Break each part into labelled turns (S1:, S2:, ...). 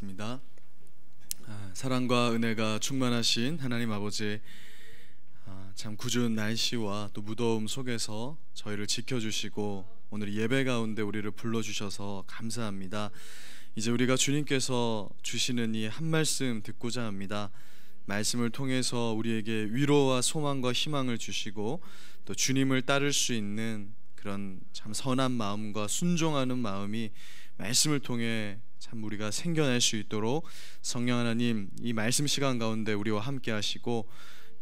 S1: 입니다. 사랑과 은혜가 충만하신 하나님 아버지, 참 궂은 날씨와 또 무더움 속에서 저희를 지켜주시고 오늘 예배 가운데 우리를 불러주셔서 감사합니다. 이제 우리가 주님께서 주시는 이 한 말씀 듣고자 합니다. 말씀을 통해서 우리에게 위로와 소망과 희망을 주시고 또 주님을 따를 수 있는 그런 참 선한 마음과 순종하는 마음이 말씀을 통해 참 우리가 생겨날 수 있도록 성령 하나님, 이 말씀 시간 가운데 우리와 함께 하시고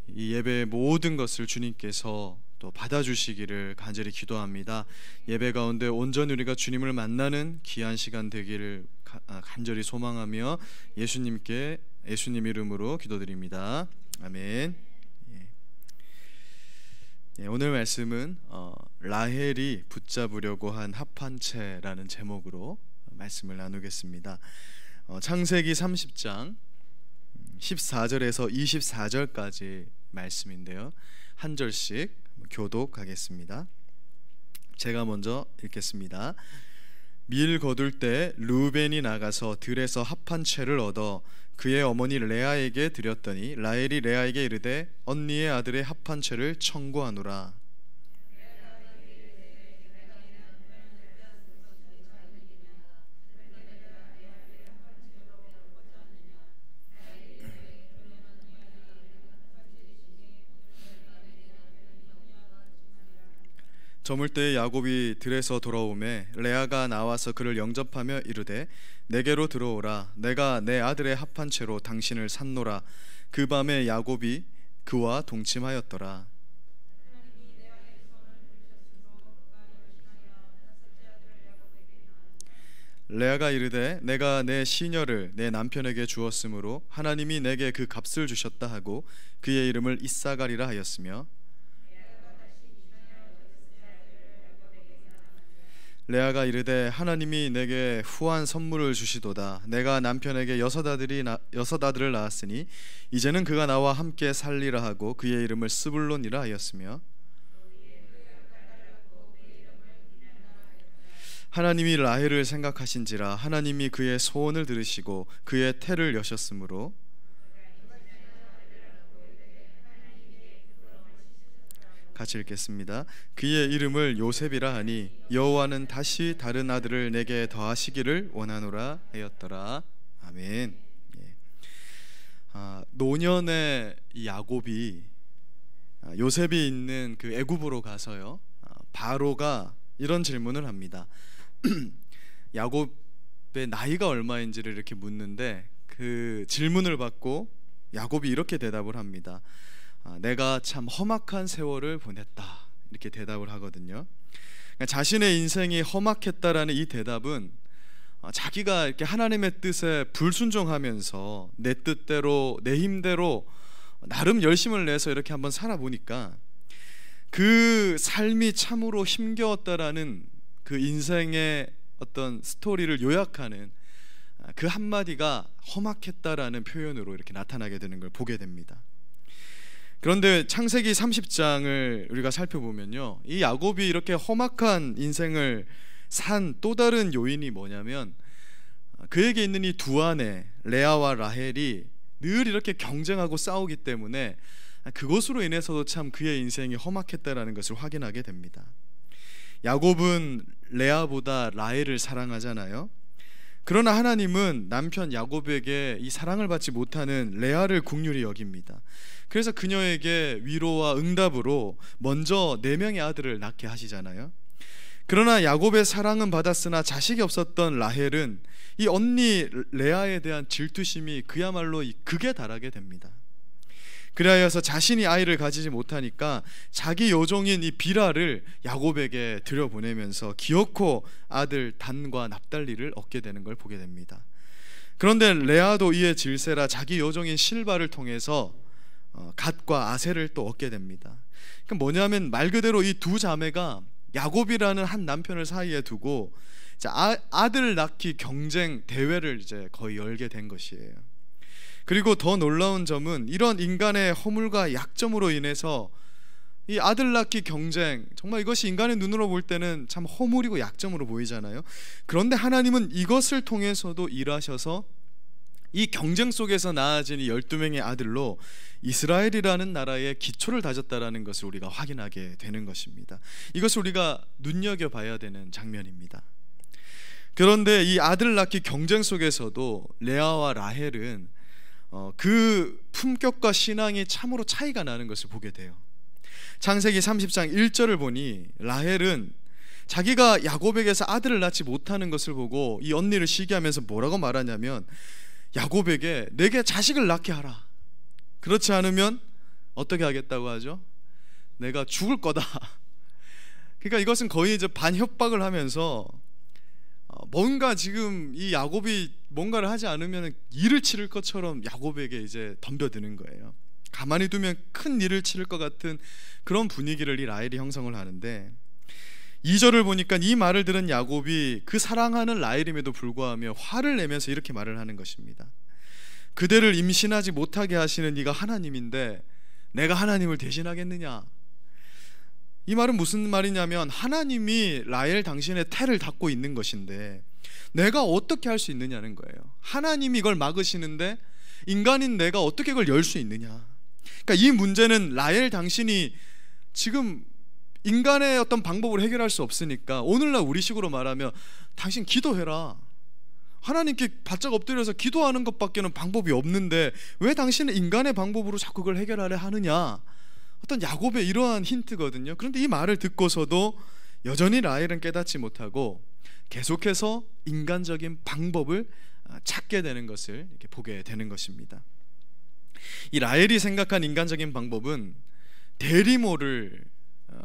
S1: 이 예배의 모든 것을 주님께서 또 받아주시기를 간절히 기도합니다. 예배 가운데 온전히 우리가 주님을 만나는 귀한 시간 되기를 간절히 소망하며 예수님 이름으로 기도드립니다. 아멘. 오늘 말씀은 라헬이 붙잡으려고 한 합한채라는 제목으로 말씀을 나누겠습니다. 창세기 30장 14절에서 24절까지 말씀인데요, 한 절씩 교독하겠습니다. 제가 먼저 읽겠습니다. 밀 거둘 때 르우벤이 나가서 들에서 합한채를 얻어 그의 어머니 레아에게 드렸더니 라헬이 레아에게 이르되 언니의 아들의 합한채를 청구하노라. 저물 때 야곱이 들에서 돌아오매 레아가 나와서 그를 영접하며 이르되 내게로 들어오라. 내가 내 아들의 합한채로 당신을 샀노라. 그 밤에 야곱이 그와 동침하였더라. 레아가 이르되 내가 내 시녀를 내 남편에게 주었으므로 하나님이 내게 그 값을 주셨다 하고 그의 이름을 이사갈이라 하였으며, 레아가 이르되 하나님이 내게 후한 선물을 주시도다. 내가 남편에게 여섯 아들을 낳았으니 이제는 그가 나와 함께 살리라 하고 그의 이름을 스불론이라 하였으며, 하나님이 라헬을 생각하신지라 하나님이 그의 소원을 들으시고 그의 태를 여셨으므로, 같이 읽겠습니다. 그의 이름을 요셉이라 하니 여호와는 다시 다른 아들을 내게 더하시기를 원하노라 하였더라. 아멘. 노년의 이 야곱이 요셉이 있는 그 애굽으로 가서요, 바로가 이런 질문을 합니다. 야곱의 나이가 얼마인지를 이렇게 묻는데 그 질문을 받고 야곱이 이렇게 대답을 합니다. 내가 참 험악한 세월을 보냈다, 이렇게 대답을 하거든요. 자신의 인생이 험악했다라는 이 대답은 자기가 이렇게 하나님의 뜻에 불순종하면서 내 뜻대로 내 힘대로 나름 열심을 내서 이렇게 한번 살아보니까 그 삶이 참으로 힘겨웠다라는 그 인생의 어떤 스토리를 요약하는 그 한마디가 험악했다라는 표현으로 이렇게 나타나게 되는 걸 보게 됩니다. 그런데 창세기 30장을 우리가 살펴보면요, 이 야곱이 이렇게 험악한 인생을 산 또 다른 요인이 뭐냐면 그에게 있는 이 두 아내 레아와 라헬이 늘 이렇게 경쟁하고 싸우기 때문에 그것으로 인해서도 참 그의 인생이 험악했다라는 것을 확인하게 됩니다. 야곱은 레아보다 라헬을 사랑하잖아요. 그러나 하나님은 남편 야곱에게 이 사랑을 받지 못하는 레아를 긍휼히 여깁니다. 그래서 그녀에게 위로와 응답으로 먼저 4명의 아들을 낳게 하시잖아요. 그러나 야곱의 사랑은 받았으나 자식이 없었던 라헬은 이 언니 레아에 대한 질투심이 그야말로 극에 달하게 됩니다. 그리하여서 자신이 아이를 가지지 못하니까 자기 요종인 이 비라를 야곱에게 들여보내면서 기어코 아들 단과 납달리를 얻게 되는 걸 보게 됩니다. 그런데 레아도 이에 질세라 자기 요종인 실바를 통해서 갓과 아셀을 또 얻게 됩니다. 그러니까 뭐냐면 말 그대로 이 두 자매가 야곱이라는 한 남편을 사이에 두고 아들 낳기 경쟁 대회를 이제 거의 열게 된 것이에요. 그리고 더 놀라운 점은 이런 인간의 허물과 약점으로 인해서 이 아들 낳기 경쟁, 정말 이것이 인간의 눈으로 볼 때는 참 허물이고 약점으로 보이잖아요. 그런데 하나님은 이것을 통해서도 일하셔서 이 경쟁 속에서 낳아진 이 12명의 아들로 이스라엘이라는 나라의 기초를 다졌다라는 것을 우리가 확인하게 되는 것입니다. 이것을 우리가 눈여겨봐야 되는 장면입니다. 그런데 이 아들 낳기 경쟁 속에서도 레아와 라헬은 그 품격과 신앙이 참으로 차이가 나는 것을 보게 돼요. 창세기 30장 1절을 보니 라헬은 자기가 야곱에게서 아들을 낳지 못하는 것을 보고 이 언니를 시기하면서 뭐라고 말하냐면, 야곱에게 내게 자식을 낳게 하라. 그렇지 않으면 어떻게 하겠다고 하죠? 내가 죽을 거다. 그러니까 이것은 거의 이제 반협박을 하면서 뭔가 지금 이 야곱이 뭔가를 하지 않으면 일을 치를 것처럼 야곱에게 이제 덤벼드는 거예요. 가만히 두면 큰 일을 치를 것 같은 그런 분위기를 이 라헬이 형성을 하는데, 2절을 보니까 이 말을 들은 야곱이 그 사랑하는 라헬임에도 불구하며 화를 내면서 이렇게 말을 하는 것입니다. 그대를 임신하지 못하게 하시는 이가 하나님인데 내가 하나님을 대신하겠느냐. 이 말은 무슨 말이냐면, 하나님이 라헬 당신의 태를 닫고 있는 것인데 내가 어떻게 할 수 있느냐는 거예요. 하나님이 이걸 막으시는데 인간인 내가 어떻게 이걸 열 수 있느냐. 그러니까 이 문제는 라헬 당신이 지금 인간의 어떤 방법으로 해결할 수 없으니까, 오늘날 우리식으로 말하면 당신 기도해라. 하나님께 바짝 엎드려서 기도하는 것밖에는 방법이 없는데 왜 당신은 인간의 방법으로 자꾸 그걸 해결하려 하느냐. 어떤 야곱의 이러한 힌트거든요. 그런데 이 말을 듣고서도 여전히 라헬은 깨닫지 못하고 계속해서 인간적인 방법을 찾게 되는 것을 이렇게 보게 되는 것입니다. 이 라헬이 생각한 인간적인 방법은 대리모를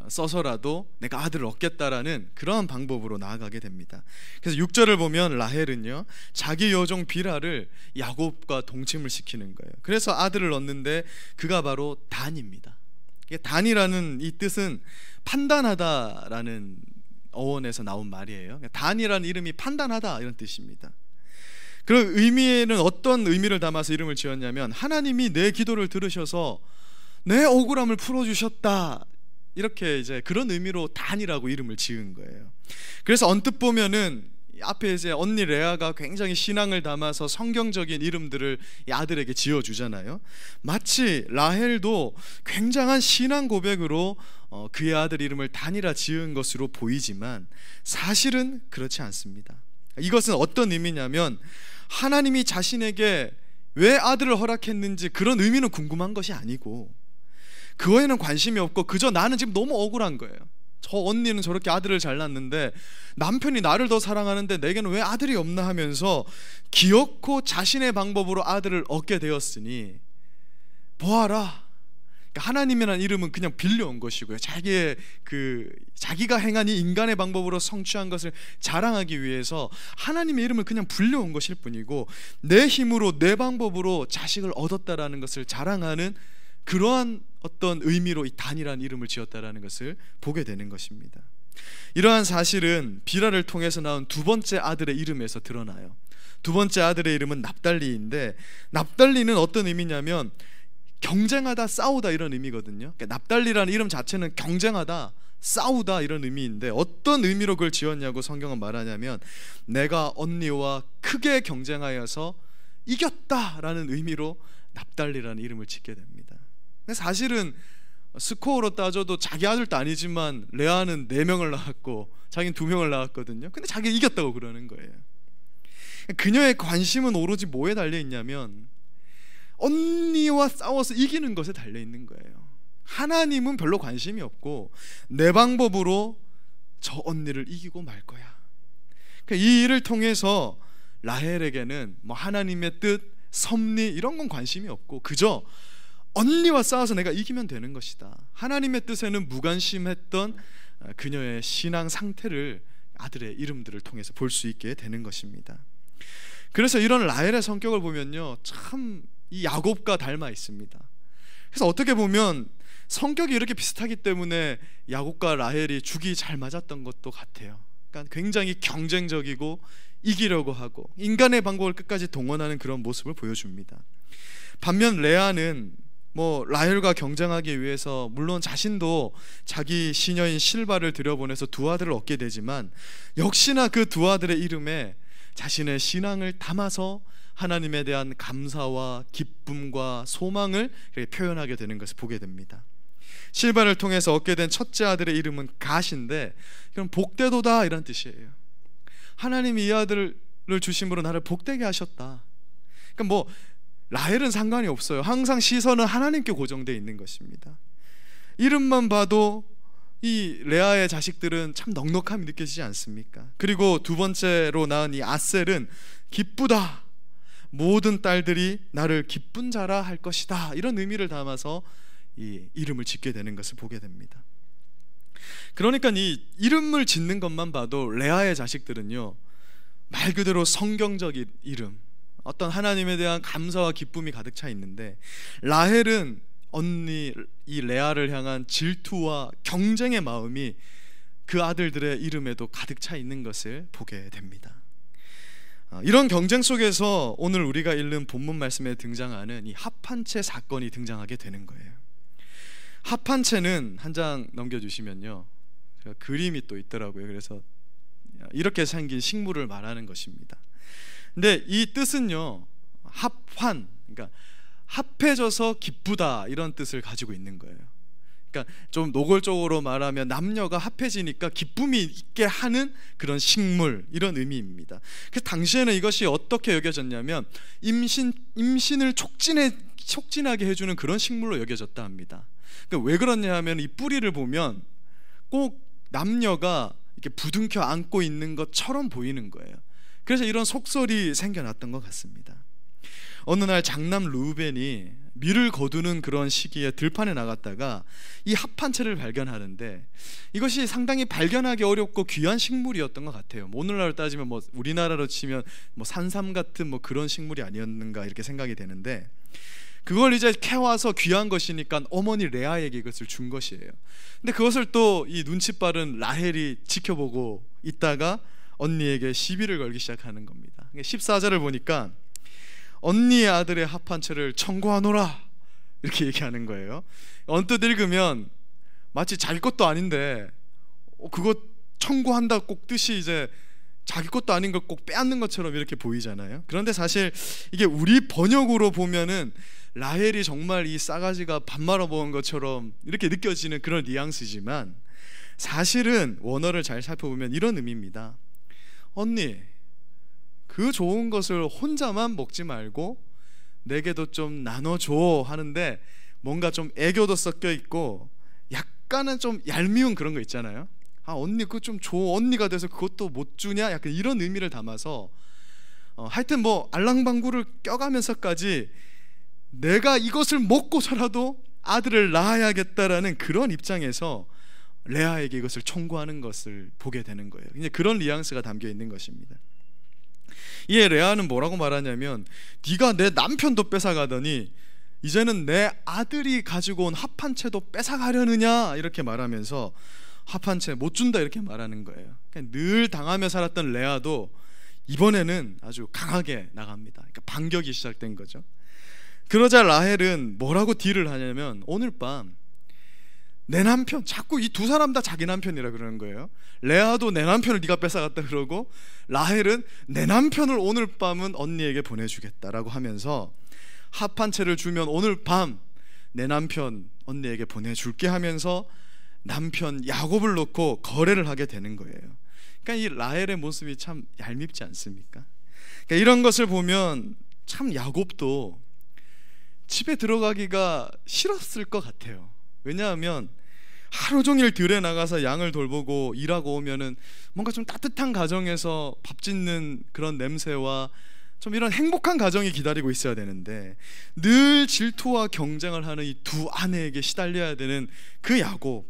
S1: 써서라도 내가 아들을 얻겠다라는 그러한 방법으로 나아가게 됩니다. 그래서 6절을 보면 라헬은요, 자기 여종 비라를 야곱과 동침을 시키는 거예요. 그래서 아들을 얻는데 그가 바로 단입니다. 단이라는 이 뜻은 판단하다라는 어원에서 나온 말이에요. 단이라는 이름이 판단하다 이런 뜻입니다. 그 의미에는 어떤 의미를 담아서 이름을 지었냐면, 하나님이 내 기도를 들으셔서 내 억울함을 풀어주셨다, 이렇게 이제 그런 의미로 단이라고 이름을 지은 거예요. 그래서 언뜻 보면은 앞에 이제 언니 레아가 굉장히 신앙을 담아서 성경적인 이름들을 이 아들에게 지어주잖아요. 마치 라헬도 굉장한 신앙 고백으로 그의 아들 이름을 단이라 지은 것으로 보이지만 사실은 그렇지 않습니다. 이것은 어떤 의미냐면, 하나님이 자신에게 왜 아들을 허락했는지 그런 의미는 궁금한 것이 아니고, 그거에는 관심이 없고 그저 나는 지금 너무 억울한 거예요. 저 언니는 저렇게 아들을 잘 낳는데 남편이 나를 더 사랑하는데 내게는 왜 아들이 없나 하면서 기어코 자신의 방법으로 아들을 얻게 되었으니 보아라. 그러니까 하나님이라는 이름은 그냥 빌려온 것이고요, 자기가 행한 이 인간의 방법으로 성취한 것을 자랑하기 위해서 하나님의 이름을 그냥 불려온 것일 뿐이고, 내 힘으로 내 방법으로 자식을 얻었다라는 것을 자랑하는 그러한 어떤 의미로 이 단이라는 이름을 지었다라는 것을 보게 되는 것입니다. 이러한 사실은 비라를 통해서 나온 두 번째 아들의 이름에서 드러나요. 두 번째 아들의 이름은 납달리인데, 납달리는 어떤 의미냐면 경쟁하다, 싸우다 이런 의미거든요. 그러니까 납달리라는 이름 자체는 경쟁하다, 싸우다 이런 의미인데, 어떤 의미로 그걸 지었냐고 성경은 말하냐면, 내가 언니와 크게 경쟁하여서 이겼다라는 의미로 납달리라는 이름을 짓게 됩니다. 사실은 스코어로 따져도 자기 아들도 아니지만 레아는 4명을 낳았고 자기는 2명을 낳았거든요. 근데 자기가 이겼다고 그러는 거예요. 그녀의 관심은 오로지 뭐에 달려있냐면 언니와 싸워서 이기는 것에 달려있는 거예요. 하나님은 별로 관심이 없고 내 방법으로 저 언니를 이기고 말 거야. 이 일을 통해서 라헬에게는 뭐 하나님의 뜻, 섭리 이런 건 관심이 없고 그저 언니와 싸워서 내가 이기면 되는 것이다. 하나님의 뜻에는 무관심했던 그녀의 신앙 상태를 아들의 이름들을 통해서 볼 수 있게 되는 것입니다. 그래서 이런 라헬의 성격을 보면요, 참 이 야곱과 닮아 있습니다. 그래서 어떻게 보면 성격이 이렇게 비슷하기 때문에 야곱과 라헬이 죽이 잘 맞았던 것도 같아요. 그러니까 굉장히 경쟁적이고 이기려고 하고 인간의 방법을 끝까지 동원하는 그런 모습을 보여줍니다. 반면 레아는 뭐 라헬과 경쟁하기 위해서 물론 자신도 자기 시녀인 실바를 들여보내서 두 아들을 얻게 되지만 역시나 그 두 아들의 이름에 자신의 신앙을 담아서 하나님에 대한 감사와 기쁨과 소망을 표현하게 되는 것을 보게 됩니다. 실바를 통해서 얻게 된 첫째 아들의 이름은 갓인데, 그럼 복되도다 이런 뜻이에요. 하나님이 이 아들을 주심으로 나를 복되게 하셨다. 그러니까 뭐 라헬은 상관이 없어요. 항상 시선은 하나님께 고정되어 있는 것입니다. 이름만 봐도 이 레아의 자식들은 참 넉넉함이 느껴지지 않습니까? 그리고 두 번째로 낳은 이 아셀은 기쁘다, 모든 딸들이 나를 기쁜 자라 할 것이다, 이런 의미를 담아서 이 이름을 짓게 되는 것을 보게 됩니다. 그러니까 이 이름을 짓는 것만 봐도 레아의 자식들은요, 말 그대로 성경적인 이름, 어떤 하나님에 대한 감사와 기쁨이 가득 차 있는데, 라헬은 언니 이 레아를 향한 질투와 경쟁의 마음이 그 아들들의 이름에도 가득 차 있는 것을 보게 됩니다. 이런 경쟁 속에서 오늘 우리가 읽는 본문 말씀에 등장하는 이 합한채 사건이 등장하게 되는 거예요. 합한채는 한 장 넘겨주시면요, 제가 그림이 또 있더라고요. 그래서 이렇게 생긴 식물을 말하는 것입니다. 근데 이 뜻은요, 합환, 그러니까 합해져서 기쁘다, 이런 뜻을 가지고 있는 거예요. 그러니까 좀 노골적으로 말하면 남녀가 합해지니까 기쁨이 있게 하는 그런 식물, 이런 의미입니다. 그래서 당시에는 이것이 어떻게 여겨졌냐면 임신을 촉진하게 해주는 그런 식물로 여겨졌다 합니다. 그러니까 왜 그러냐 하면 이 뿌리를 보면 꼭 남녀가 이렇게 부둥켜 안고 있는 것처럼 보이는 거예요. 그래서 이런 속설이 생겨났던 것 같습니다. 어느 날 장남 르우벤이 밀을 거두는 그런 시기에 들판에 나갔다가 이 합한채를 발견하는데, 이것이 상당히 발견하기 어렵고 귀한 식물이었던 것 같아요. 오늘날로 따지면 뭐 우리나라로 치면 뭐 산삼 같은 뭐 그런 식물이 아니었는가 이렇게 생각이 되는데, 그걸 이제 캐와서 귀한 것이니까 어머니 레아에게 이것을 준 것이에요. 근데 그것을 또 이 눈치 빠른 라헬이 지켜보고 있다가 언니에게 시비를 걸기 시작하는 겁니다. 14절을 보니까 언니의 아들의 합한채를 청구하노라, 이렇게 얘기하는 거예요. 언뜻 읽으면 마치 자기 것도 아닌데 그거 청구한다 꼭 뜻이 이제 자기 것도 아닌 걸 꼭 빼앗는 것처럼 이렇게 보이잖아요. 그런데 사실 이게 우리 번역으로 보면은 라헬이 정말 이 싸가지가 밥 말아 먹은 것처럼 이렇게 느껴지는 그런 뉘앙스지만, 사실은 원어를 잘 살펴보면 이런 의미입니다. 언니, 그 좋은 것을 혼자만 먹지 말고 내게도 좀 나눠줘 하는데, 뭔가 좀 애교도 섞여 있고 약간은 좀 얄미운 그런 거 있잖아요. 아, 언니 그거 좀 줘, 언니가 돼서 그것도 못 주냐, 약간 이런 의미를 담아서 하여튼 뭐 알랑방구를 껴가면서까지 내가 이것을 먹고서라도 아들을 낳아야겠다라는 그런 입장에서 레아에게 이것을 청구하는 것을 보게 되는 거예요. 이제 그런 뉘앙스가 담겨 있는 것입니다. 이에 레아는 뭐라고 말하냐면, 네가 내 남편도 뺏어가더니 이제는 내 아들이 가지고 온 합한채도 뺏어가려느냐, 이렇게 말하면서 합한채 못 준다 이렇게 말하는 거예요. 그러니까 늘 당하며 살았던 레아도 이번에는 아주 강하게 나갑니다. 그러니까 반격이 시작된 거죠. 그러자 라헬은 뭐라고 딜을 하냐면, 오늘 밤 내 남편, 자꾸 이 두 사람 다 자기 남편이라 그러는 거예요. 레아도 내 남편을 네가 뺏어갔다 그러고, 라헬은 내 남편을 오늘 밤은 언니에게 보내주겠다라고 하면서 합한채를 주면 오늘 밤 내 남편 언니에게 보내줄게 하면서 남편 야곱을 놓고 거래를 하게 되는 거예요. 그러니까 이 라헬의 모습이 참 얄밉지 않습니까? 그러니까 이런 것을 보면 참 야곱도 집에 들어가기가 싫었을 것 같아요. 왜냐하면 하루 종일 들에 나가서 양을 돌보고 일하고 오면은 뭔가 좀 따뜻한 가정에서 밥 짓는 그런 냄새와 좀 이런 행복한 가정이 기다리고 있어야 되는데, 늘 질투와 경쟁을 하는 이 두 아내에게 시달려야 되는 그 야곱,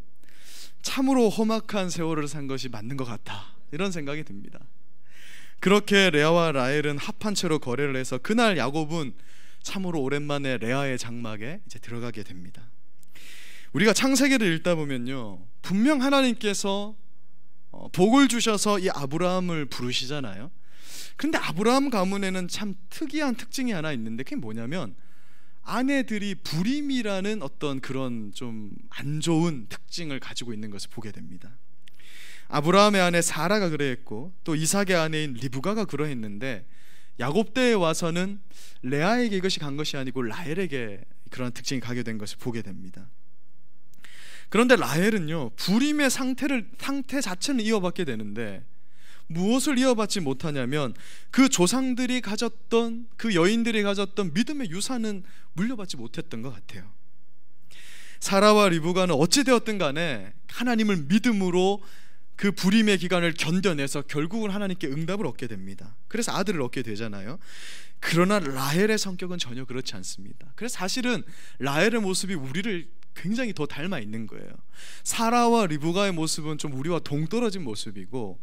S1: 참으로 험악한 세월을 산 것이 맞는 것 같다, 이런 생각이 듭니다. 그렇게 레아와 라헬은 합한 채로 거래를 해서 그날 야곱은 참으로 오랜만에 레아의 장막에 이제 들어가게 됩니다. 우리가 창세기를 읽다 보면요, 분명 하나님께서 복을 주셔서 이 아브라함을 부르시잖아요. 근데 아브라함 가문에는 참 특이한 특징이 하나 있는데, 그게 뭐냐면 아내들이 불임이라는 어떤 그런 좀 안 좋은 특징을 가지고 있는 것을 보게 됩니다. 아브라함의 아내 사라가 그러했고 또 이삭의 아내인 리브가가 그러했는데 야곱 때에 와서는 레아에게 이것이 간 것이 아니고 라헬에게 그런 특징이 가게 된 것을 보게 됩니다. 그런데 라헬은요, 불임의 상태 자체는 이어받게 되는데 무엇을 이어받지 못하냐면 그 조상들이 가졌던, 그 여인들이 가졌던 믿음의 유산은 물려받지 못했던 것 같아요. 사라와 리브가는 어찌되었든 간에 하나님을 믿음으로 그 불임의 기간을 견뎌내서 결국은 하나님께 응답을 얻게 됩니다. 그래서 아들을 얻게 되잖아요. 그러나 라헬의 성격은 전혀 그렇지 않습니다. 그래서 사실은 라헬의 모습이 우리를 굉장히 더 닮아 있는 거예요. 사라와 리브가의 모습은 좀 우리와 동떨어진 모습이고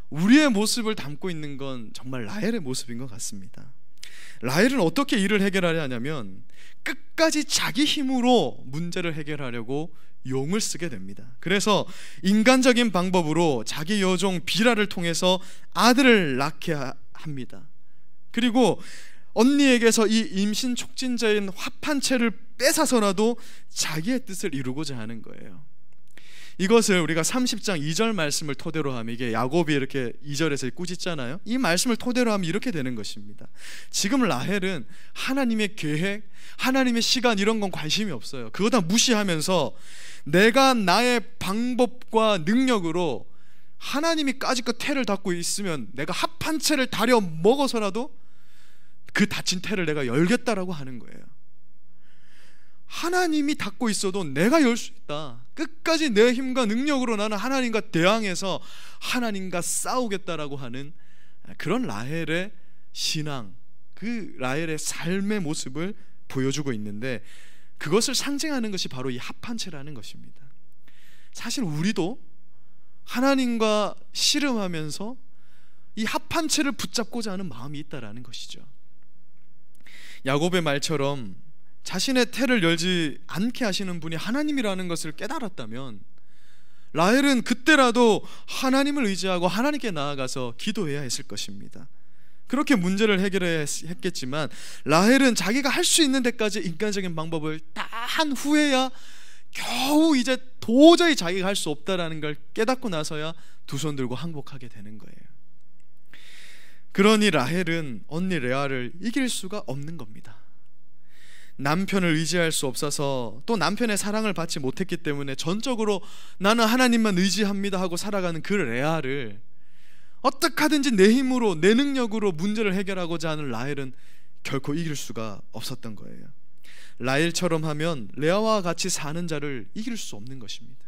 S1: 우리의 모습을 담고 있는 건 정말 라헬의 모습인 것 같습니다. 라헬은 어떻게 일을 해결하려 하냐면 끝까지 자기 힘으로 문제를 해결하려고 용을 쓰게 됩니다. 그래서 인간적인 방법으로 자기 여종 비라를 통해서 아들을 낳게 합니다. 그리고 언니에게서 이 임신 촉진자인 화판채를 뺏어서라도 자기의 뜻을 이루고자 하는 거예요. 이것을 우리가 30장 2절 말씀을 토대로 하면, 이게 야곱이 이렇게 2절에서 꾸짖잖아요. 이 말씀을 토대로 하면 이렇게 되는 것입니다. 지금 라헬은 하나님의 계획, 하나님의 시간 이런 건 관심이 없어요. 그거 다 무시하면서 내가 나의 방법과 능력으로 하나님이 까짓것 태를 닫고 있으면 내가 합한 채를 다려 먹어서라도 그 닫힌 태를 내가 열겠다라고 하는 거예요. 하나님이 닫고 있어도 내가 열 수 있다. 끝까지 내 힘과 능력으로 나는 하나님과 대항해서 하나님과 싸우겠다라고 하는 그런 라헬의 신앙, 그 라헬의 삶의 모습을 보여주고 있는데, 그것을 상징하는 것이 바로 이 합한채라는 것입니다. 사실 우리도 하나님과 씨름하면서 이 합한채를 붙잡고자 하는 마음이 있다라는 것이죠. 야곱의 말처럼 자신의 태를 열지 않게 하시는 분이 하나님이라는 것을 깨달았다면 라헬은 그때라도 하나님을 의지하고 하나님께 나아가서 기도해야 했을 것입니다. 그렇게 문제를 해결해야 했겠지만 라헬은 자기가 할 수 있는 데까지 인간적인 방법을 다 한 후에야 겨우 이제 도저히 자기가 할 수 없다라는 걸 깨닫고 나서야 두 손 들고 항복하게 되는 거예요. 그러니 라헬은 언니 레아를 이길 수가 없는 겁니다. 남편을 의지할 수 없어서, 또 남편의 사랑을 받지 못했기 때문에 전적으로 나는 하나님만 의지합니다 하고 살아가는 그 레아를 어떻게 하든지 내 힘으로, 내 능력으로 문제를 해결하고자 하는 라헬은 결코 이길 수가 없었던 거예요. 라헬처럼 하면 레아와 같이 사는 자를 이길 수 없는 것입니다.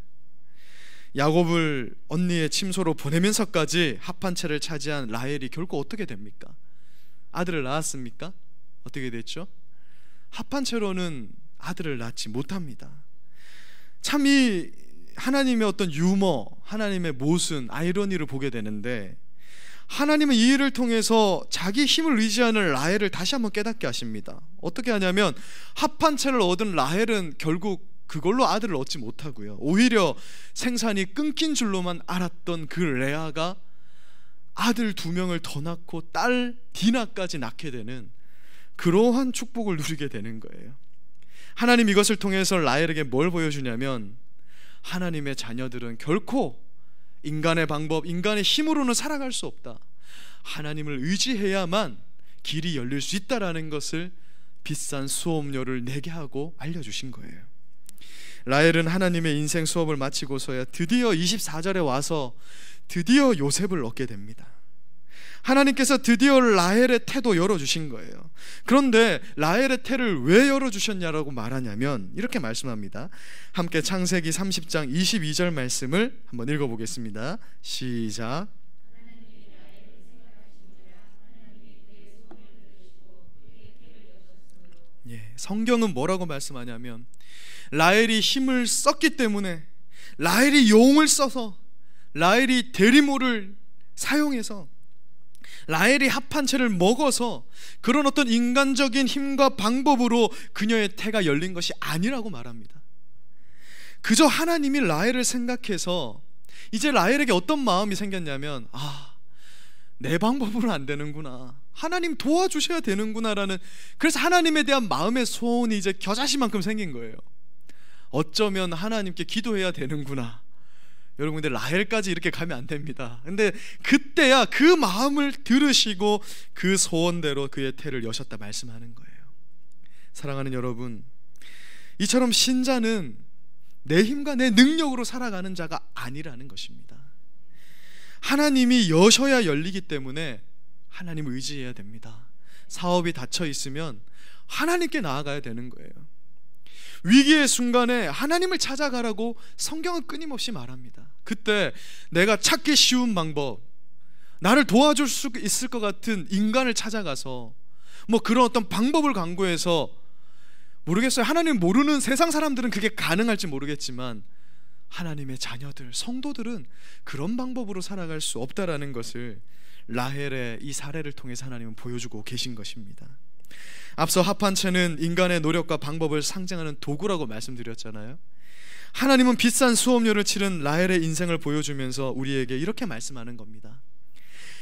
S1: 야곱을 언니의 침소로 보내면서까지 합한 채를 차지한 라헬이 결국 어떻게 됩니까? 아들을 낳았습니까? 어떻게 됐죠? 합한 채로는 아들을 낳지 못합니다. 참 이 하나님의 어떤 유머, 하나님의 모순, 아이러니를 보게 되는데, 하나님은 이 일을 통해서 자기 힘을 의지하는 라헬을 다시 한번 깨닫게 하십니다. 어떻게 하냐면 합한 채를 얻은 라헬은 결국 그걸로 아들을 얻지 못하고요, 오히려 생산이 끊긴 줄로만 알았던 그 레아가 아들 2명을 더 낳고 딸 디나까지 낳게 되는 그러한 축복을 누리게 되는 거예요. 하나님 이것을 통해서 라헬에게 뭘 보여주냐면, 하나님의 자녀들은 결코 인간의 방법, 인간의 힘으로는 살아갈 수 없다. 하나님을 의지해야만 길이 열릴 수 있다라는 것을 비싼 수업료를 내게 하고 알려주신 거예요. 라헬은 하나님의 인생 수업을 마치고서야 드디어 24절에 와서 드디어 요셉을 얻게 됩니다. 하나님께서 드디어 라헬의 태도 열어주신 거예요. 그런데 라헬의 태를 왜 열어주셨냐라고 말하냐면 이렇게 말씀합니다. 함께 창세기 30장 22절 말씀을 한번 읽어보겠습니다. 시작. 성경은 뭐라고 말씀하냐면, 라헬이 힘을 썼기 때문에, 라헬이 용을 써서, 라헬이 대리모를 사용해서, 라헬이 합한 채를 먹어서 그런 어떤 인간적인 힘과 방법으로 그녀의 태가 열린 것이 아니라고 말합니다. 그저 하나님이 라헬을 생각해서 이제 라헬에게 어떤 마음이 생겼냐면, 내 방법으로는 안 되는구나, 하나님 도와주셔야 되는구나라는, 그래서 하나님에 대한 마음의 소원이 이제 겨자씨만큼 생긴 거예요. 어쩌면 하나님께 기도해야 되는구나, 여러분, 근데 라헬까지 이렇게 가면 안 됩니다. 근데 그때야 그 마음을 들으시고 그 소원대로 그의 태를 여셨다 말씀하는 거예요. 사랑하는 여러분, 이처럼 신자는 내 힘과 내 능력으로 살아가는 자가 아니라는 것입니다. 하나님이 여셔야 열리기 때문에 하나님을 의지해야 됩니다. 사업이 닫혀 있으면 하나님께 나아가야 되는 거예요. 위기의 순간에 하나님을 찾아가라고 성경은 끊임없이 말합니다. 그때 내가 찾기 쉬운 방법, 나를 도와줄 수 있을 것 같은 인간을 찾아가서 뭐 그런 어떤 방법을 강구해서, 모르겠어요, 하나님 모르는 세상 사람들은 그게 가능할지 모르겠지만 하나님의 자녀들, 성도들은 그런 방법으로 살아갈 수 없다라는 것을 라헬의 이 사례를 통해서 하나님은 보여주고 계신 것입니다. 앞서 합판체는 인간의 노력과 방법을 상징하는 도구라고 말씀드렸잖아요. 하나님은 비싼 수업료를 치른 라헬의 인생을 보여주면서 우리에게 이렇게 말씀하는 겁니다.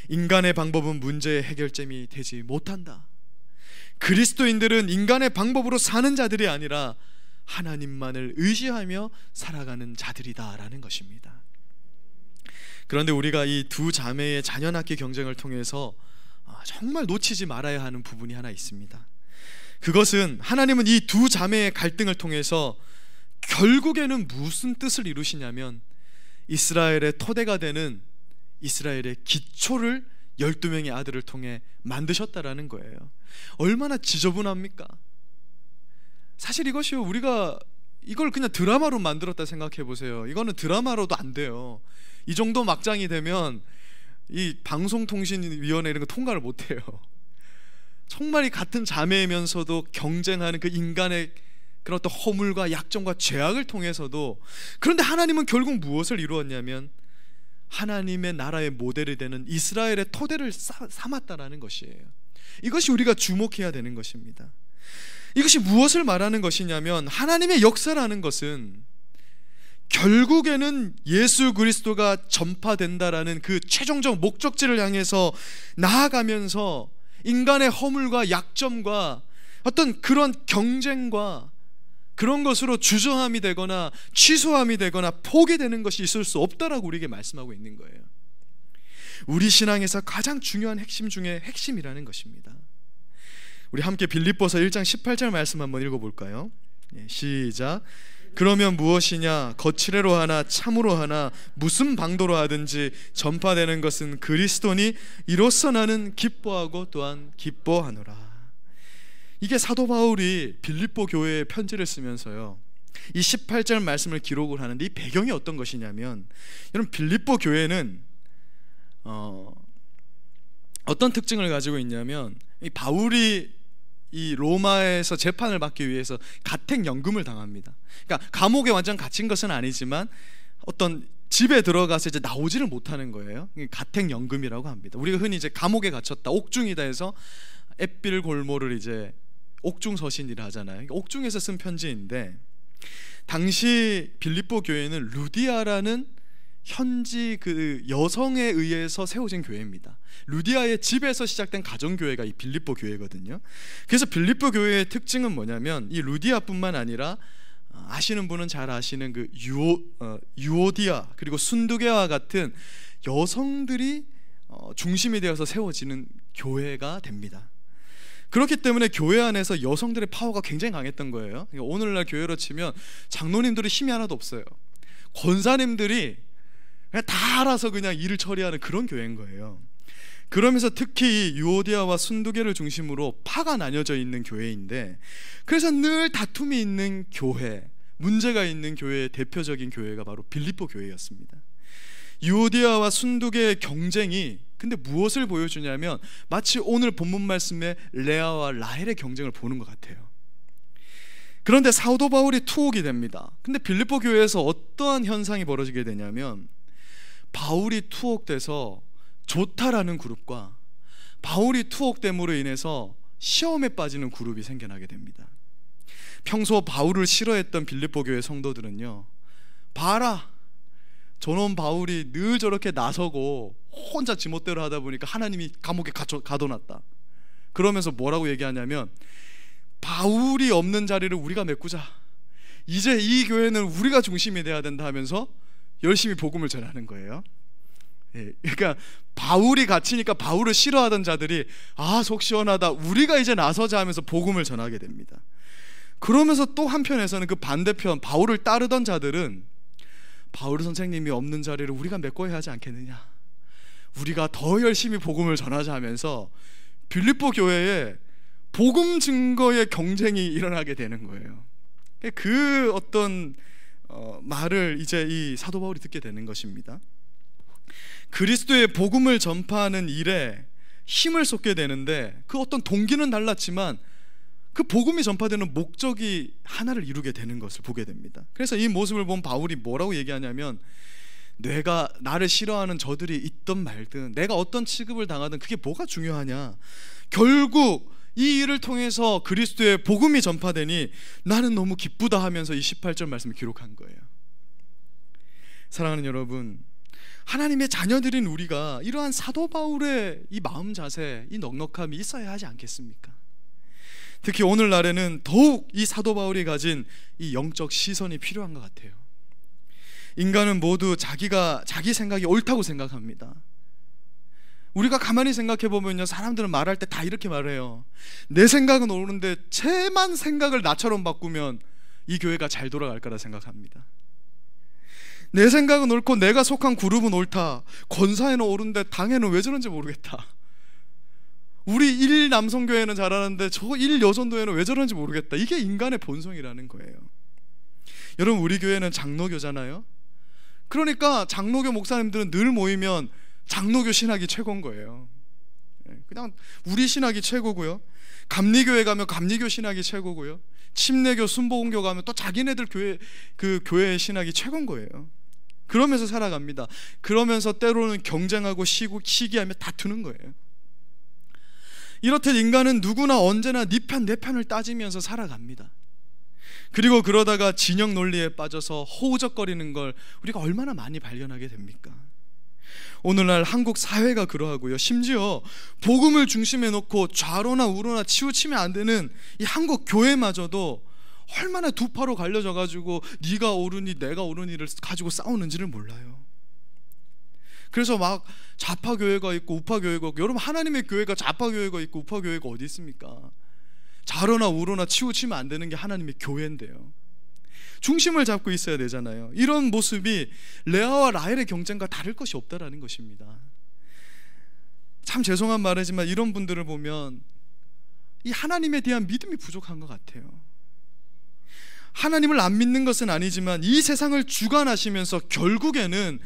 S1: 인간의 방법은 문제의 해결점이 되지 못한다. 그리스도인들은 인간의 방법으로 사는 자들이 아니라 하나님만을 의지하며 살아가는 자들이다라는 것입니다. 그런데 우리가 이 두 자매의 자녀 낳기 경쟁을 통해서 정말 놓치지 말아야 하는 부분이 하나 있습니다. 그것은 하나님은 이 두 자매의 갈등을 통해서 결국에는 무슨 뜻을 이루시냐면 이스라엘의 토대가 되는 이스라엘의 기초를 12명의 아들을 통해 만드셨다라는 거예요. 얼마나 지저분합니까? 사실 이것이요, 우리가 이걸 그냥 드라마로 만들었다 생각해 보세요. 이거는 드라마로도 안 돼요. 이 정도 막장이 되면 이 방송통신위원회 이런 거 통과를 못 해요. 정말 이 같은 자매이면서도 경쟁하는 그 인간의 그런 어떤 허물과 약점과 죄악을 통해서도, 그런데 하나님은 결국 무엇을 이루었냐면 하나님의 나라의 모델이 되는 이스라엘의 토대를 삼았다라는 것이에요. 이것이 우리가 주목해야 되는 것입니다. 이것이 무엇을 말하는 것이냐면 하나님의 역사라는 것은 결국에는 예수 그리스도가 전파된다라는 그 최종적 목적지를 향해서 나아가면서 인간의 허물과 약점과 어떤 그런 경쟁과 그런 것으로 주저함이 되거나 취소함이 되거나 포기되는 것이 있을 수 없다라고 우리에게 말씀하고 있는 거예요. 우리 신앙에서 가장 중요한 핵심 중에 핵심이라는 것입니다. 우리 함께 빌립보서 1장 18절 말씀 한번 읽어볼까요? 시작. 그러면 무엇이냐, 거칠애로 하나 참으로 하나 무슨 방도로 하든지 전파되는 것은 그리스도니 이로써 나는 기뻐하고 또한 기뻐하노라. 이게 사도 바울이 빌립보 교회에 편지를 쓰면서요, 이 18절 말씀을 기록을 하는데, 이 배경이 어떤 것이냐면, 여러분, 빌립보 교회는 어떤 특징을 가지고 있냐면, 이 바울이 이 로마에서 재판을 받기 위해서 가택연금을 당합니다. 그러니까 감옥에 완전 갇힌 것은 아니지만 어떤 집에 들어가서 이제 나오지를 못하는 거예요. 가택연금이라고 합니다. 우리가 흔히 이제 감옥에 갇혔다, 옥중이다 해서 앳빌 골모를 이제 옥중서신이라 하잖아요. 옥중에서 쓴 편지인데, 당시 빌립보 교회는 루디아라는 현지 그 여성에 의해서 세워진 교회입니다. 루디아의 집에서 시작된 가정교회가 이 빌립보 교회거든요. 그래서 빌립보 교회의 특징은 뭐냐면, 이 루디아뿐만 아니라 아시는 분은 잘 아시는 그 유오디아 그리고 순두계와 같은 여성들이 중심이 되어서 세워지는 교회가 됩니다. 그렇기 때문에 교회 안에서 여성들의 파워가 굉장히 강했던 거예요. 오늘날 교회로 치면 장로님들이 힘이 하나도 없어요. 권사님들이 그냥 다 알아서 그냥 일을 처리하는 그런 교회인 거예요. 그러면서 특히 유오디아와 순두계를 중심으로 파가 나뉘어져 있는 교회인데, 그래서 늘 다툼이 있는 교회, 문제가 있는 교회의 대표적인 교회가 바로 빌립보 교회였습니다. 유오디아와 순두계의 경쟁이 근데 무엇을 보여주냐면, 마치 오늘 본문 말씀에 레아와 라헬의 경쟁을 보는 것 같아요. 그런데 사도 바울이 투옥이 됩니다. 근데 빌립보 교회에서 어떠한 현상이 벌어지게 되냐면, 바울이 투옥돼서 좋다라는 그룹과 바울이 투옥됨으로 인해서 시험에 빠지는 그룹이 생겨나게 됩니다. 평소 바울을 싫어했던 빌립보 교회 성도들은요, 봐라, 저놈 바울이 늘 저렇게 나서고 혼자 지멋대로 하다 보니까 하나님이 감옥에 가둬놨다. 그러면서 뭐라고 얘기하냐면, 바울이 없는 자리를 우리가 메꾸자, 이제 이 교회는 우리가 중심이 돼야 된다 하면서 열심히 복음을 전하는 거예요. 예, 그러니까 바울이 갇히니까 바울을 싫어하던 자들이 속 시원하다, 우리가 이제 나서자 하면서 복음을 전하게 됩니다. 그러면서 또 한편에서는 그 반대편 바울을 따르던 자들은 바울 선생님이 없는 자리를 우리가 메꿔야 하지 않겠느냐, 우리가 더 열심히 복음을 전하자 하면서 빌립보 교회에 복음 증거의 경쟁이 일어나게 되는 거예요. 그 어떤 말을 이제 이 사도 바울이 듣게 되는 것입니다. 그리스도의 복음을 전파하는 일에 힘을 쏟게 되는데 그 어떤 동기는 달랐지만 그 복음이 전파되는 목적이 하나를 이루게 되는 것을 보게 됩니다. 그래서 이 모습을 본 바울이 뭐라고 얘기하냐면, 내가 나를 싫어하는 저들이 있든 말든 내가 어떤 취급을 당하든 그게 뭐가 중요하냐, 결국 이 일을 통해서 그리스도의 복음이 전파되니 나는 너무 기쁘다 하면서 이 18절 말씀을 기록한 거예요. 사랑하는 여러분, 하나님의 자녀들인 우리가 이러한 사도 바울의 이 마음 자세, 이 넉넉함이 있어야 하지 않겠습니까? 특히 오늘날에는 더욱 이 사도 바울이 가진 이 영적 시선이 필요한 것 같아요. 인간은 모두 자기 생각이 옳다고 생각합니다. 우리가 가만히 생각해 보면요, 사람들은 말할 때 다 이렇게 말해요. 내 생각은 옳은데 쟤만 생각을 나처럼 바꾸면 이 교회가 잘 돌아갈 거라 생각합니다. 내 생각은 옳고 내가 속한 그룹은 옳다, 권사에는 옳은데 당에는 왜 저런지 모르겠다, 우리 1 남성교회는 잘하는데 저 1 여전도회는 왜 저런지 모르겠다, 이게 인간의 본성이라는 거예요. 여러분, 우리 교회는 장로교잖아요. 그러니까 장로교 목사님들은 늘 모이면 장로교 신학이 최고인 거예요. 그냥 우리 신학이 최고고요, 감리교회 가면 감리교 신학이 최고고요, 침례교, 순복음교 가면 또 자기네들 교회의 신학이 최고인 거예요. 그러면서 살아갑니다. 그러면서 때로는 경쟁하고 시기하며 다투는 거예요. 이렇듯 인간은 누구나 언제나 네 편 내 편을 따지면서 살아갑니다. 그리고 그러다가 진영 논리에 빠져서 허우적거리는 걸 우리가 얼마나 많이 발견하게 됩니까? 오늘날 한국 사회가 그러하고요, 심지어 복음을 중심에 놓고 좌로나 우로나 치우치면 안 되는 이 한국 교회마저도 얼마나 두 파로 갈려져 가지고 네가 옳으니 내가 옳으니를 가지고 싸우는지를 몰라요. 그래서 막 좌파 교회가 있고 우파 교회가 있고, 여러분, 하나님의 교회가 좌파 교회가 있고 우파 교회가 어디 있습니까? 좌로나 우로나 치우치면 안 되는 게 하나님의 교회인데요, 중심을 잡고 있어야 되잖아요. 이런 모습이 레아와 라헬의 경쟁과 다를 것이 없다라는 것입니다. 참 죄송한 말이지만 이런 분들을 보면 이 하나님에 대한 믿음이 부족한 것 같아요. 하나님을 안 믿는 것은 아니지만 이 세상을 주관하시면서 결국에는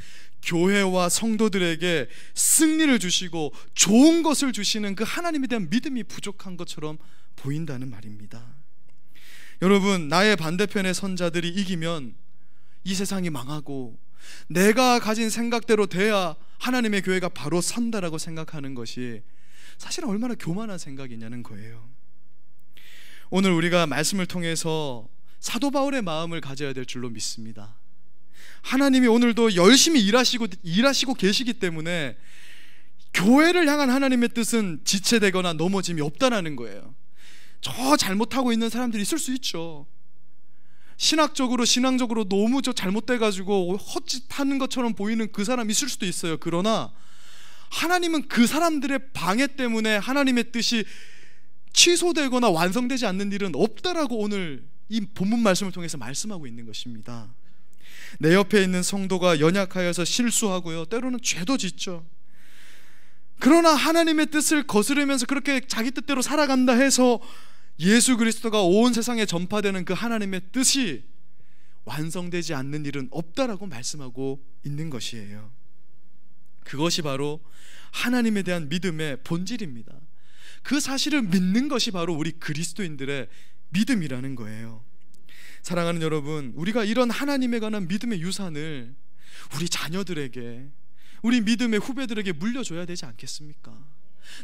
S1: 교회와 성도들에게 승리를 주시고 좋은 것을 주시는 그 하나님에 대한 믿음이 부족한 것처럼 보인다는 말입니다. 여러분, 나의 반대편의 선자들이 이기면 이 세상이 망하고 내가 가진 생각대로 돼야 하나님의 교회가 바로 선다라고 생각하는 것이 사실 얼마나 교만한 생각이냐는 거예요. 오늘 우리가 말씀을 통해서 사도 바울의 마음을 가져야 될 줄로 믿습니다. 하나님이 오늘도 열심히 일하시고 계시기 때문에 교회를 향한 하나님의 뜻은 지체되거나 넘어짐이 없다라는 거예요. 저 잘못하고 있는 사람들이 있을 수 있죠. 신앙적으로 너무 잘못돼가지고 헛짓하는 것처럼 보이는 그 사람이 있을 수도 있어요. 그러나 하나님은 그 사람들의 방해 때문에 하나님의 뜻이 취소되거나 완성되지 않는 일은 없다라고 오늘 이 본문 말씀을 통해서 말씀하고 있는 것입니다. 내 옆에 있는 성도가 연약하여서 실수하고요, 때로는 죄도 짓죠. 그러나 하나님의 뜻을 거스르면서 그렇게 자기 뜻대로 살아간다 해서 예수 그리스도가 온 세상에 전파되는 그 하나님의 뜻이 완성되지 않는 일은 없다라고 말씀하고 있는 것이에요. 그것이 바로 하나님에 대한 믿음의 본질입니다. 그 사실을 믿는 것이 바로 우리 그리스도인들의 믿음이라는 거예요. 사랑하는 여러분, 우리가 이런 하나님에 관한 믿음의 유산을 우리 자녀들에게, 우리 믿음의 후배들에게 물려줘야 되지 않겠습니까?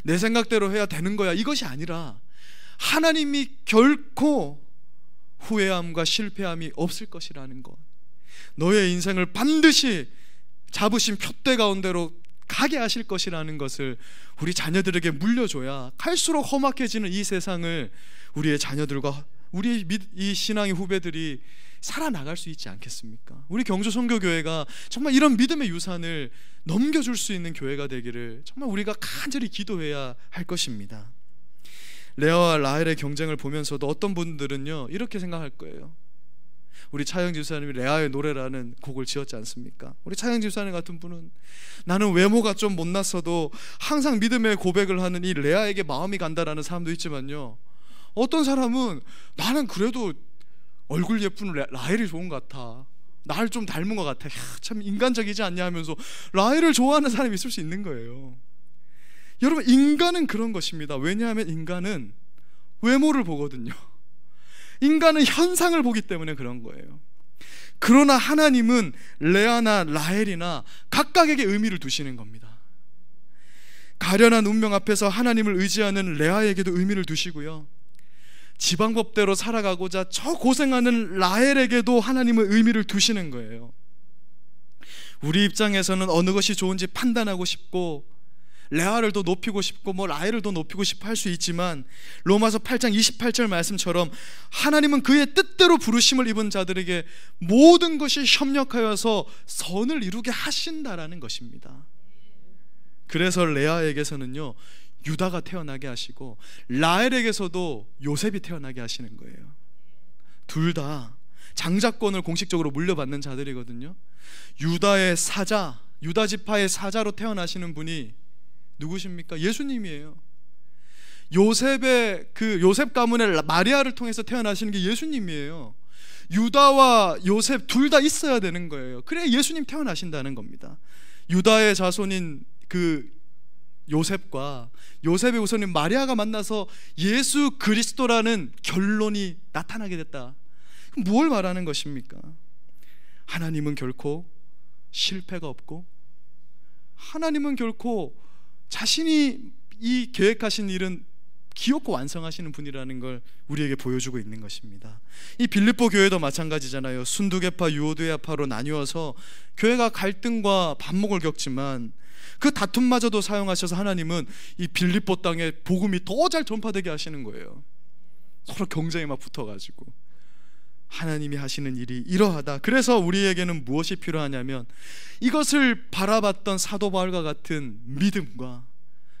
S1: 내 생각대로 해야 되는 거야, 이것이 아니라 하나님이 결코 후회함과 실패함이 없을 것이라는 것, 너의 인생을 반드시 잡으신 푯대 가운데로 가게 하실 것이라는 것을 우리 자녀들에게 물려줘야 갈수록 험악해지는 이 세상을 우리의 자녀들과 우리의 이 신앙의 후배들이 살아나갈 수 있지 않겠습니까? 우리 경주선교교회가 정말 이런 믿음의 유산을 넘겨줄 수 있는 교회가 되기를 정말 우리가 간절히 기도해야 할 것입니다. 레아와 라헬의 경쟁을 보면서도 어떤 분들은요 이렇게 생각할 거예요. 우리 차영 집사님이 레아의 노래라는 곡을 지었지 않습니까? 우리 차영 집사님 같은 분은 나는 외모가 좀 못났어도 항상 믿음의 고백을 하는 이 레아에게 마음이 간다라는 사람도 있지만요, 어떤 사람은 나는 그래도 얼굴 예쁜 라헬이 좋은 것 같아, 나를 좀 닮은 것 같아, 참 인간적이지 않냐 하면서 라헬을 좋아하는 사람이 있을 수 있는 거예요. 여러분, 인간은 그런 것입니다. 왜냐하면 인간은 외모를 보거든요. 인간은 현상을 보기 때문에 그런 거예요. 그러나 하나님은 레아나 라헬이나 각각에게 의미를 두시는 겁니다. 가련한 운명 앞에서 하나님을 의지하는 레아에게도 의미를 두시고요, 지방법대로 살아가고자 저 고생하는 라헬에게도 하나님은 의미를 두시는 거예요. 우리 입장에서는 어느 것이 좋은지 판단하고 싶고 레아를 더 높이고 싶고 라헬을 더 높이고 싶어 할 수 있지만, 로마서 8장 28절 말씀처럼 하나님은 그의 뜻대로 부르심을 입은 자들에게 모든 것이 협력하여서 선을 이루게 하신다라는 것입니다. 그래서 레아에게서는요 유다가 태어나게 하시고 라헬에게서도 요셉이 태어나게 하시는 거예요. 둘 다 장자권을 공식적으로 물려받는 자들이거든요. 유다의 사자, 유다 지파의 사자로 태어나시는 분이 누구십니까? 예수님이에요. 요셉의 그 요셉 가문의 마리아를 통해서 태어나시는 게 예수님이에요. 유다와 요셉 둘 다 있어야 되는 거예요. 그래야 예수님 태어나신다는 겁니다. 유다의 자손인 그 요셉과 요셉의 우선인 마리아가 만나서 예수 그리스도라는 결론이 나타나게 됐다. 뭘 말하는 것입니까? 하나님은 결코 실패가 없고, 하나님은 결코 자신이 이 계획하신 일은 기엽고 완성하시는 분이라는 걸 우리에게 보여주고 있는 것입니다. 이 빌립보 교회도 마찬가지잖아요. 순두개파, 유오디아파로 나뉘어서 교회가 갈등과 반목을 겪지만 그 다툼마저도 사용하셔서 하나님은 이 빌립보 땅에 복음이 더 잘 전파되게 하시는 거예요. 서로 경쟁에 막 붙어가지고. 하나님이 하시는 일이 이러하다. 그래서 우리에게는 무엇이 필요하냐면 이것을 바라봤던 사도 바울과 같은 믿음과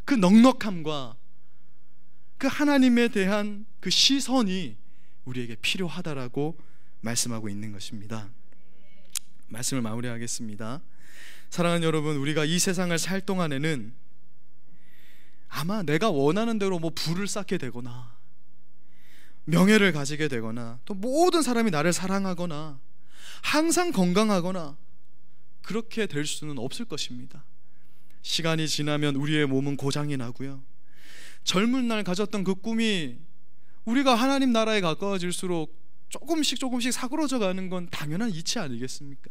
S1: 그 넉넉함과 그 하나님에 대한 그 시선이 우리에게 필요하다라고 말씀하고 있는 것입니다. 말씀을 마무리하겠습니다. 사랑하는 여러분, 우리가 이 세상을 살 동안에는 아마 내가 원하는 대로 부를 쌓게 되거나 명예를 가지게 되거나 또 모든 사람이 나를 사랑하거나 항상 건강하거나 그렇게 될 수는 없을 것입니다. 시간이 지나면 우리의 몸은 고장이 나고요, 젊은 날 가졌던 그 꿈이 우리가 하나님 나라에 가까워질수록 조금씩 사그러져 가는 건 당연한 이치 아니겠습니까?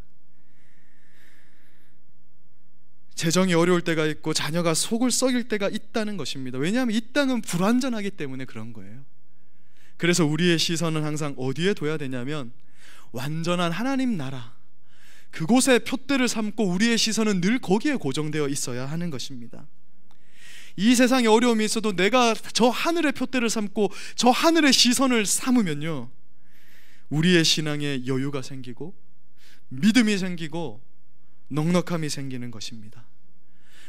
S1: 재정이 어려울 때가 있고 자녀가 속을 썩일 때가 있다는 것입니다. 왜냐하면 이 땅은 불완전하기 때문에 그런 거예요. 그래서 우리의 시선은 항상 어디에 둬야 되냐면 완전한 하나님 나라, 그곳에 표대를 삼고 우리의 시선은 늘 거기에 고정되어 있어야 하는 것입니다. 이 세상에 어려움이 있어도 내가 저 하늘의 표대를 삼고 저 하늘의 시선을 삼으면요, 우리의 신앙에 여유가 생기고 믿음이 생기고 넉넉함이 생기는 것입니다.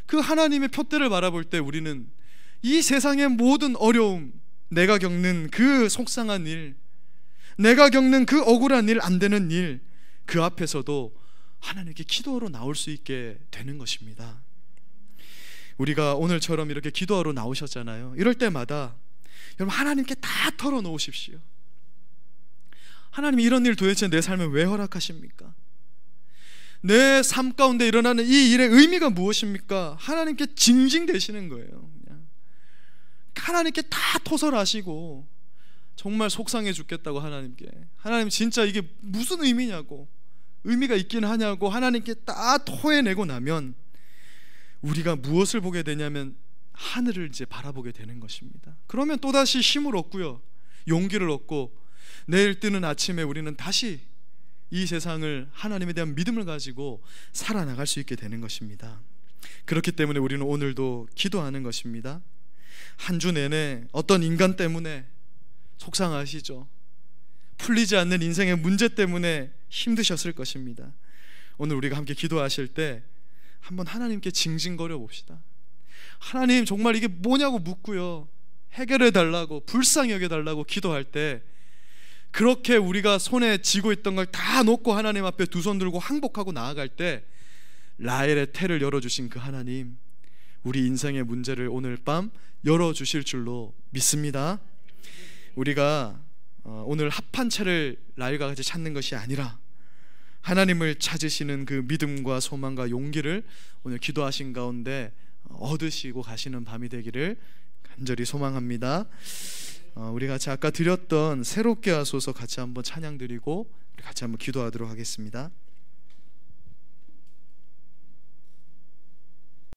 S1: 그 하나님의 표대를 바라볼 때 우리는 이 세상의 모든 어려움, 내가 겪는 그 속상한 일, 내가 겪는 그 억울한 일, 안 되는 일, 그 앞에서도 하나님께 기도하러 나올 수 있게 되는 것입니다. 우리가 오늘처럼 이렇게 기도하러 나오셨잖아요. 이럴 때마다 여러분 하나님께 다 털어놓으십시오. 하나님, 이런 일 도대체 내 삶에 왜 허락하십니까? 내 삶 가운데 일어나는 이 일의 의미가 무엇입니까? 하나님께 징징대시는 거예요. 그냥 하나님께 다 토설하시고 정말 속상해 죽겠다고 하나님께, 하나님 진짜 이게 무슨 의미냐고, 의미가 있긴 하냐고 하나님께 다 토해내고 나면 우리가 무엇을 보게 되냐면 하늘을 이제 바라보게 되는 것입니다. 그러면 또다시 힘을 얻고요, 용기를 얻고 내일 뜨는 아침에 우리는 다시 이 세상을 하나님에 대한 믿음을 가지고 살아나갈 수 있게 되는 것입니다. 그렇기 때문에 우리는 오늘도 기도하는 것입니다. 한 주 내내 어떤 인간 때문에 속상하시죠? 풀리지 않는 인생의 문제 때문에 힘드셨을 것입니다. 오늘 우리가 함께 기도하실 때 한번 하나님께 징징거려 봅시다. 하나님, 정말 이게 뭐냐고 묻고요, 해결해 달라고, 불쌍히 여겨 달라고 기도할 때, 그렇게 우리가 손에 쥐고 있던 걸 다 놓고 하나님 앞에 두 손 들고 항복하고 나아갈 때, 라헬의 태를 열어주신 그 하나님, 우리 인생의 문제를 오늘 밤 열어주실 줄로 믿습니다. 우리가 오늘 합한 채를 라헬과 같이 찾는 것이 아니라 하나님을 찾으시는 그 믿음과 소망과 용기를 오늘 기도하신 가운데 얻으시고 가시는 밤이 되기를 간절히 소망합니다. 우리 같이 아까 드렸던 새롭게 하소서 같이 한번 찬양 드리고 같이 한번 기도하도록 하겠습니다.